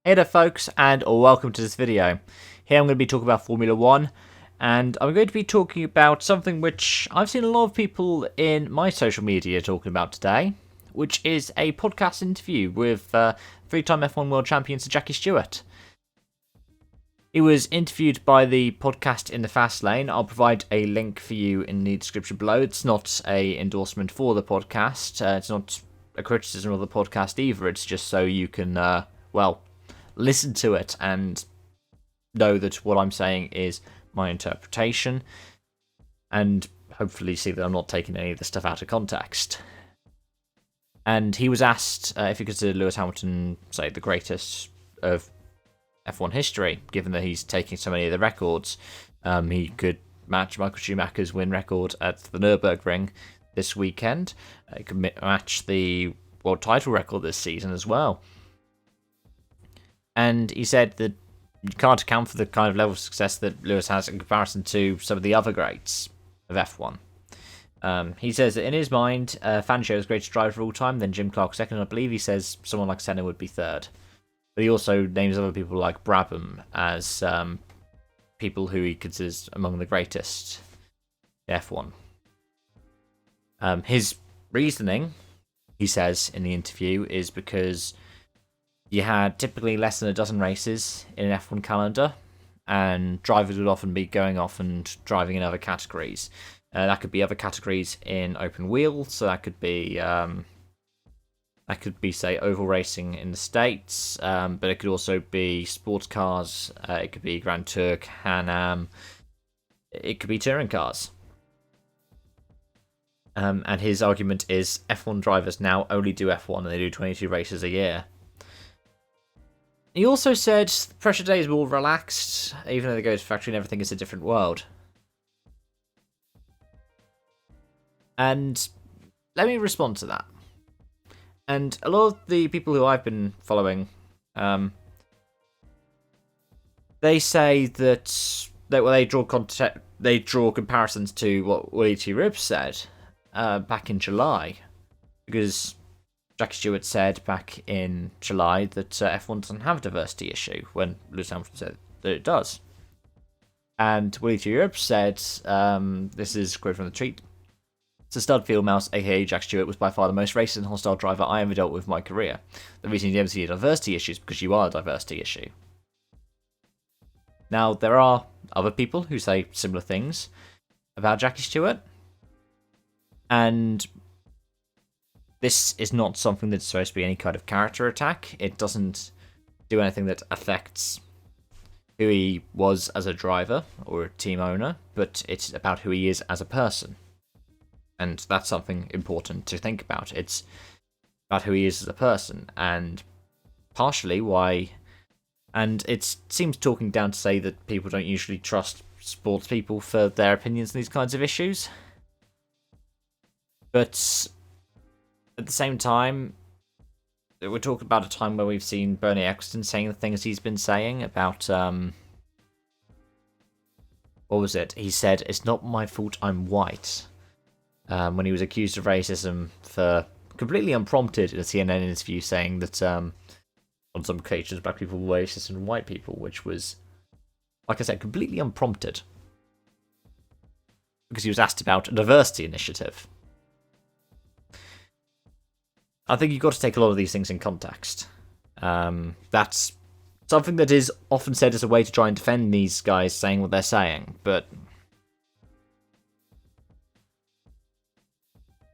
Hey there folks, and welcome to this video. Here I'm going to be talking about Formula 1, and I'm going to be talking about something which I've seen a lot of people in my social media talking about today, which is a podcast interview with three-time F1 World Champion Sir Jackie Stewart. He was interviewed by the podcast In the Fast Lane. I'll provide a link for you in the description below. It's not an endorsement for the podcast, it's not a criticism of the podcast either, it's just so you can, listen to it and know that what I'm saying is my interpretation, and hopefully see that I'm not taking any of the stuff out of context. And he was asked if he considered Lewis Hamilton, say, the greatest of F1 history, given that he's taking so many of the records. He could match Michael Schumacher's win record at the Nürburgring this weekend. He could match the world title record this season as well. And he said that you can't account for the kind of level of success that Lewis has in comparison to some of the other greats of F1. He says that in his mind, Fangio is the greatest driver of all time, then Jim Clark second, and I believe he says someone like Senna would be third. But he also names other people like Brabham as people who he considers among the greatest in F1. His reasoning, he says in the interview, is because you had typically less than a dozen races in an F1 calendar, and drivers would often be going off and driving in other categories. That could be other categories in open wheel, so that could be say oval racing in the States, but it could also be sports cars. It could be Grand Tour, Can-Am. It could be touring cars. And his argument is F1 drivers now only do F1 and they do 22 races a year. He also said the pressure days were all relaxed, even though they go to factory and everything is a different world. And let me respond to that. And a lot of the people who I've been following, they say that they draw comparisons to what Willie T. Ribbs said back in July, because Jackie Stewart said back in July that F1 doesn't have a diversity issue, when Lewis Hamilton said that it does. And Willie T. Ribbs said, this is a quote from the tweet, "It's a stud field mouse, aka Jack Stewart, was by far the most racist and hostile driver I ever dealt with in my career. The reason you never see a diversity issue is because you are a diversity issue." Now, there are other people who say similar things about Jackie Stewart, and this is not something that's supposed to be any kind of character attack. It doesn't do anything that affects who he was as a driver or a team owner, but it's about who he is as a person. And that's something important to think about. It's about who he is as a person, and partially why. And it seems talking down to say that people don't usually trust sports people for their opinions on these kinds of issues. But at the same time, we're talking about a time where we've seen Bernie Ecclestone saying the things he's been saying about, what was it? He said, "It's not my fault I'm white." When he was accused of racism for completely unprompted in a CNN interview, saying that on some occasions black people were racist and white people, which was, like I said, completely unprompted. Because he was asked about a diversity initiative. I think you've got to take a lot of these things in context. That's something that is often said as a way to try and defend these guys saying what they're saying, but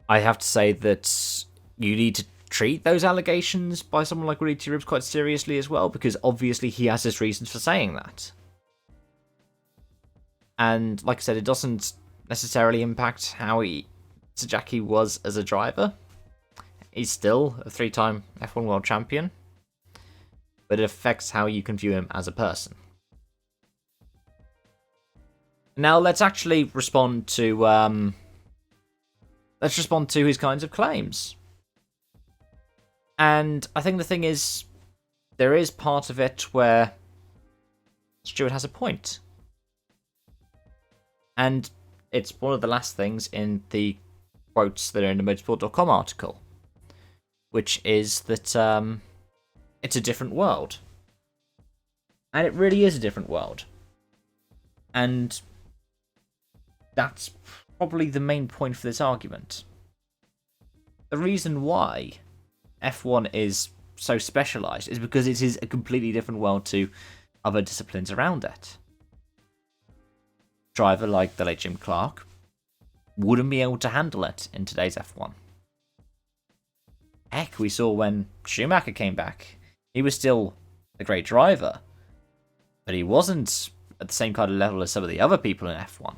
I have to say that you need to treat those allegations by someone like Willie T. Ribbs quite seriously as well, because obviously he has his reasons for saying that. And like I said, it doesn't necessarily impact how Sir Jackie was as a driver. He's still a three-time F1 World Champion, but it affects how you can view him as a person. Now let's actually respond to his kinds of claims. And I think the thing is, there is part of it where Stewart has a point. And it's one of the last things in the quotes that are in the motorsport.com article, which is that it's a different world. And it really is a different world. And that's probably the main point for this argument. The reason why F1 is so specialised is because it is a completely different world to other disciplines around it. A driver like the late Jim Clark wouldn't be able to handle it in today's F1. Heck, we saw when Schumacher came back, he was still a great driver, but he wasn't at the same kind of level as some of the other people in F1.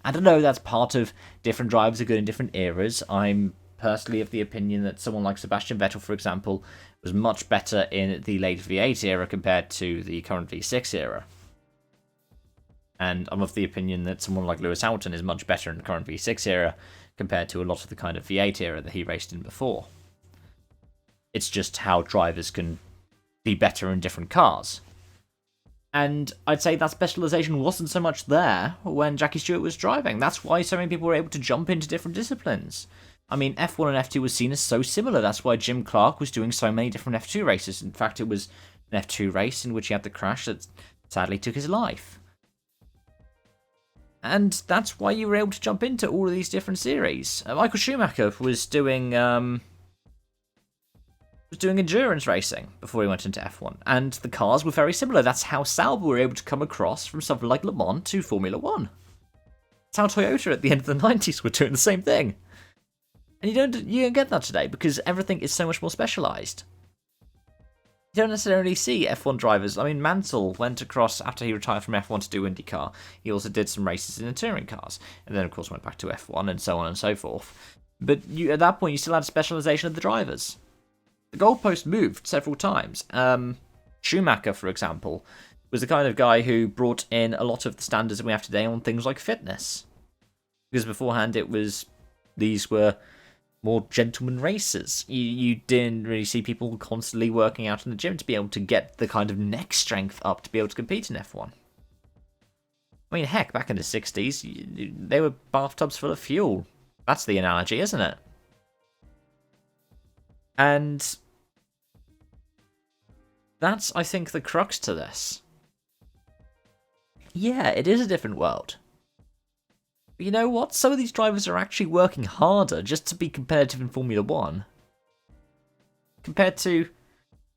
And I know that's part of different drivers are good in different eras. I'm personally of the opinion that someone like Sebastian Vettel, for example, was much better in the late V8 era compared to the current V6 era. And I'm of the opinion that someone like Lewis Hamilton is much better in the current V6 era compared to a lot of the kind of V8 era that he raced in before. It's just how drivers can be better in different cars. And I'd say that specialisation wasn't so much there when Jackie Stewart was driving. That's why so many people were able to jump into different disciplines. I mean, F1 and F2 was seen as so similar. That's why Jim Clark was doing so many different F2 races. In fact, it was an F2 race in which he had the crash that sadly took his life. And that's why you were able to jump into all of these different series. Michael Schumacher was doing endurance racing before he went into F1, and the cars were very similar. That's how Sauber were able to come across from something like Le Mans to Formula 1. That's how Toyota at the end of the 90s were doing the same thing. And you don't get that today because everything is so much more specialised. You don't necessarily see F1 drivers. I mean, Mansell went across after he retired from F1 to do IndyCar. He also did some races in the touring cars, and then of course went back to F1 and so on and so forth. But at that point, you still had a specialisation of the drivers. The goalpost moved several times. Schumacher, for example, was the kind of guy who brought in a lot of the standards that we have today on things like fitness. Because beforehand, these were more gentleman races. You didn't really see people constantly working out in the gym to be able to get the kind of neck strength up to be able to compete in F1. I mean, heck, back in the 60s, they were bathtubs full of fuel. That's the analogy, isn't it? And that's, I think, the crux to this. Yeah, it is a different world. But you know what? Some of these drivers are actually working harder just to be competitive in Formula 1. Compared to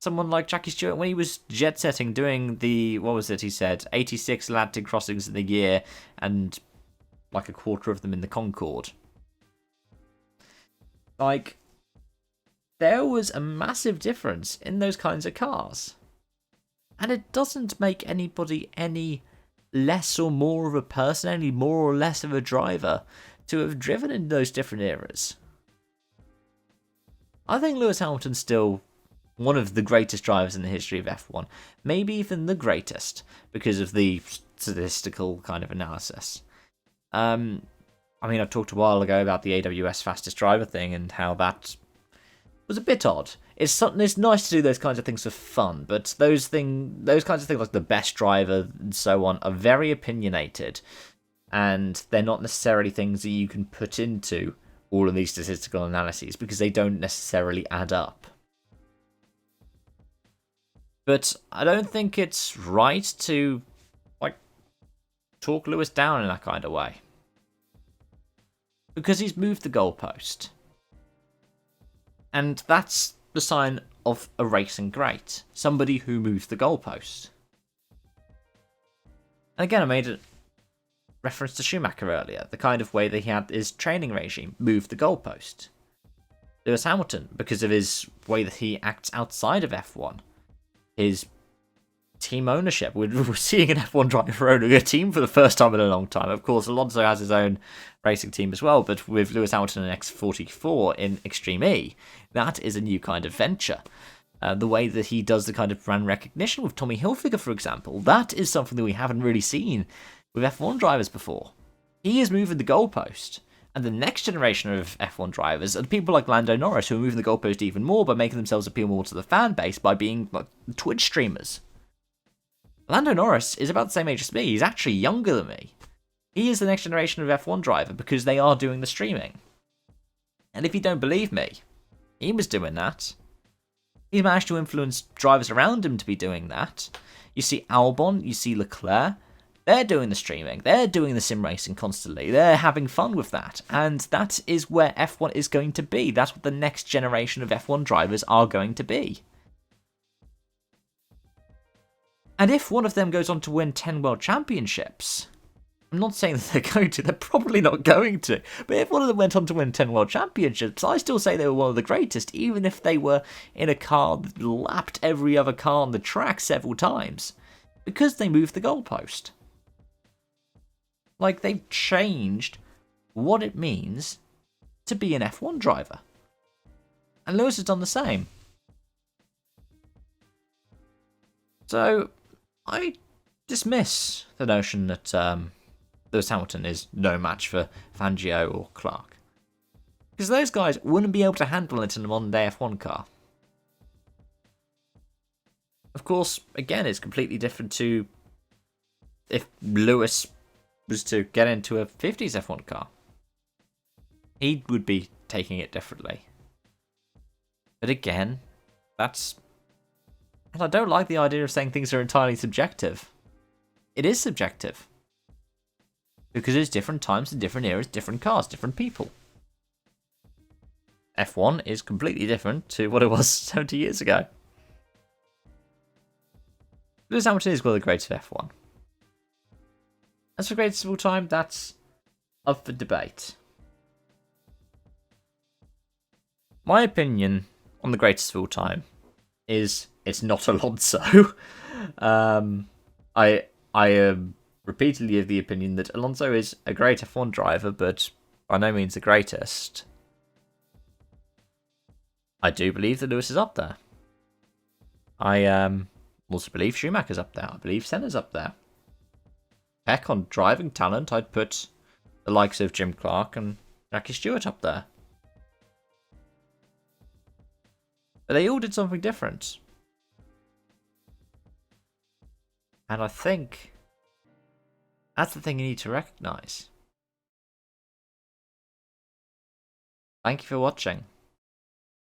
someone like Jackie Stewart when he was jet-setting, doing the, what was it he said, 86 Atlantic crossings in a year, and like a quarter of them in the Concorde. Like, there was a massive difference in those kinds of cars. And it doesn't make anybody any less or more of a person, any more or less of a driver, to have driven in those different eras. I think Lewis Hamilton's still one of the greatest drivers in the history of F1. Maybe even the greatest, because of the statistical kind of analysis. I mean, I talked a while ago about the AWS fastest driver thing and how that was a bit odd. It's nice to do those kinds of things for fun, but those kinds of things like the best driver and so on are very opinionated, and they're not necessarily things that you can put into all of these statistical analyses because they don't necessarily add up. But I don't think it's right to talk Lewis down in that kind of way, because he's moved the goalpost. And that's the sign of a racing great. Somebody who moves the goalpost. And again, I made a reference to Schumacher earlier. The kind of way that he had his training regime moved the goalpost. Lewis Hamilton, because of his way that he acts outside of F1. His team ownership. We're seeing an F1 driver owning a team for the first time in a long time. Of course, Alonso has his own racing team as well, but with Lewis Hamilton and X44 in Extreme E, that is a new kind of venture. The way that he does the kind of brand recognition with Tommy Hilfiger, for example, that is something that we haven't really seen with F1 drivers before. He is moving the goalpost. And the next generation of F1 drivers are people like Lando Norris, who are moving the goalpost even more by making themselves appeal more to the fan base by being like Twitch streamers. Lando Norris is about the same age as me. He's actually younger than me. He is the next generation of F1 driver because they are doing the streaming. And if you don't believe me, he was doing that. He's managed to influence drivers around him to be doing that. You see Albon, you see Leclerc. They're doing the streaming. They're doing the sim racing constantly. They're having fun with that. And that is where F1 is going to be. That's what the next generation of F1 drivers are going to be. And if one of them goes on to win 10 world championships, I'm not saying that they're going to, they're probably not going to, but if one of them went on to win 10 world championships, I still say they were one of the greatest, even if they were in a car that lapped every other car on the track several times, because they moved the goalpost. Like, they've changed what it means to be an F1 driver. And Lewis has done the same. So, I dismiss the notion that Lewis Hamilton is no match for Fangio or Clark. Because those guys wouldn't be able to handle it in a modern day F1 car. Of course, again, it's completely different to if Lewis was to get into a 50s F1 car. He would be taking it differently. But again, that's... And I don't like the idea of saying things are entirely subjective. It is subjective. Because it's different times and different eras, different cars, different people. F1 is completely different to what it was 70 years ago. Lewis Hamilton is one of the greatest of F1. As for greatest of all time, that's up for debate. My opinion on the greatest of all time is it's not Alonso. I am repeatedly of the opinion that Alonso is a great F1 driver, but by no means the greatest. I do believe that Lewis is up there. I also believe Schumacher's up there. I believe Senna's up there. Heck, on driving talent, I'd put the likes of Jim Clark and Jackie Stewart up there. But they all did something different. And I think that's the thing you need to recognise. Thank you for watching.